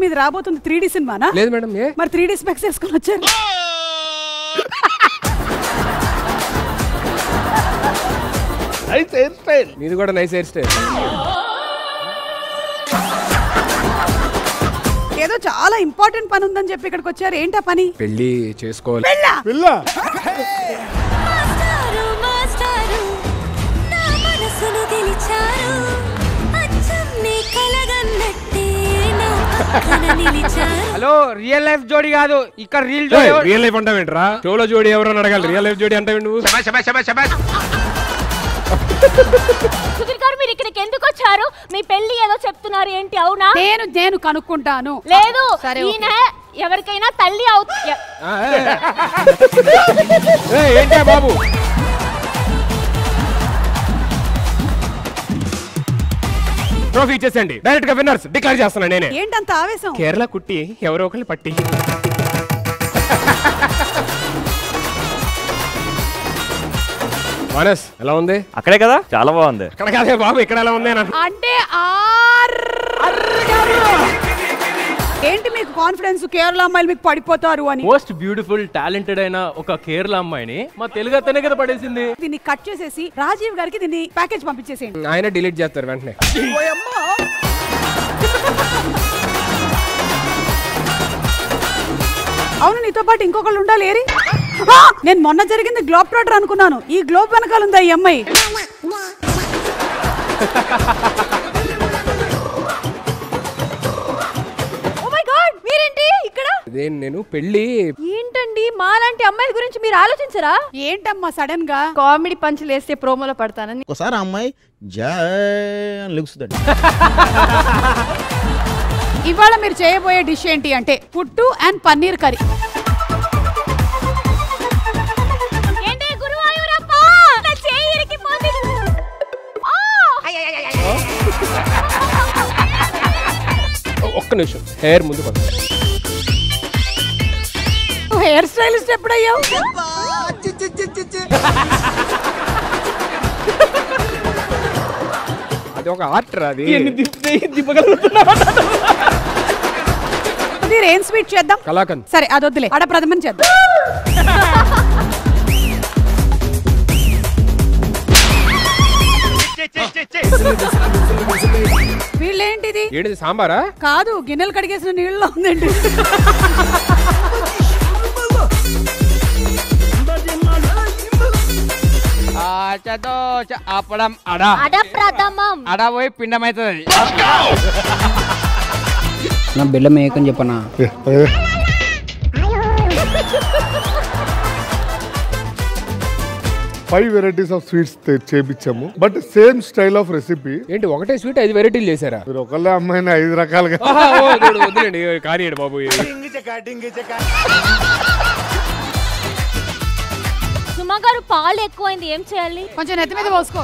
మీద రాబోతుంది 3D సినిమానా? లేదు మేడం. మరి 3D స్పెక్స్ వేసుకుని వచ్చారు. Nice hair style. నీది కూడా నైస్ హెయిర్ స్టైల్. ఏదో చాలా ఇంపార్టెంట్ పని ఉందని చెప్పి ఇక్కడికి వచ్చారు. ఏంటా పని? పెళ్లి చేసుకోవాలి. హలో, రియల్ లైఫ్ జోడి కాదు ఇక్కడ రియల్ జోడి. రియల్ లైఫ్ అంటావేంట్రా? షోలో జోడి ఎవరో అడగాలి, రియల్ లైఫ్ జోడి అంటావు నువ్వు. సుధీర్ గారు, మీరు ఇక్కడికి ఎందుకు వచ్చారు? మీ పెళ్లి ఏదో చెప్తున్నారు, ఏంటి? అవునా? నేను కనుక్కుంటాను. లేదు, ఈయన ఎవరికైనా తల్లి అవుతుంది. ఏంటా బాబు? ట్రోఫీ ఇచ్చేసండి, డైరెక్ట్ గా విన్నర్స్ డిక్లేర్ చేస్తున్నా నేనే. ఏంటంత ఆవేశం? కేరళ కుట్టి ఎవరో ఒకరిని పట్టి. మానస్ ఎలా ఉంది? అక్కడే కదా, చాలా బాగుంది. అక్కడ కాదే బాబు, ఇక్కడ ఎలా ఉంది అంటే ఏంటి మీకు కాన్ఫిడెన్స్? కేరళ అమ్మాయిలు మీకు పడిపోతారు అని. మోస్ట్ బ్యూటిఫుల్ టాలెంటెడ్ అయిన ఒక కేరళ అమ్మాయిని మా తెలుగు అతనే కదా పడేసింది. దీన్ని కట్ చేసేసి రాజీవ్ గారికి దీన్ని ప్యాకేజ్ పంపించేసేయండి. ఆయన డిలీట్ చేస్తారు వెంటనే. అవును, నీతో పాటు ఇంకొకళ్ళు ఉండాలి. ఏరి నేను మొన్న జరిగింది గ్లోబ్ ట్రాటర్ అనుకున్నాను. ఈ గ్లోబ్ వెనకాల ఉందా ఈ అమ్మాయి? నేను పెళ్లి ఏంటండి, మాలాంటి అమ్మాయిల గురించి మీరు ఆలోచించరా? ఏంటమ్మా సడన్ గా కామెడీ పంచులు వేస్తే ప్రోమోలో పడతానని. ఒకసారి అమ్మాయి లుక్స్దండి. ఇవాళ మీరు చేయబోయే డిష్ ఏంటి అంటే పుట్టు అండ్ పన్నీర్ కర్రీ. ఒక్క నిమిషం, హెయిర్ ముందు పద. హెయిర్ స్టైలిస్ట్ ఎప్పుడయ్యావు? అది ఒక ఆర్ట్ రాది. ఏం స్వీట్ చేద్దాం? కలాకండ్. సరే అది వద్దులే, అడ ప్రథమన్ చేద్దాం. వీళ్ళేంటిది? ఏంటిది సాంబారా? కాదు, గిన్నెలు కడిగేసిన నీళ్ళలో ఉందండి. అప్పడం అడా పోయి పిండం అవుతుంది. నా బెల్లం ఏకని చెప్పనా? 5 varieties of sweets చేపించాము, but same style of recipe. ఏంటి ఒకటే స్వీట్ 5 వెరైటీలు చేశారా? మీరు ఒకళ్ళే అమ్మాయిని 5 రకాలుగా. వద్దులేండి, కానీ బాబు. సుమా గారు, పాలు ఎక్కువైంది, ఏం చేయాలి? కొంచెం నెత్తి మీద పోసుకో.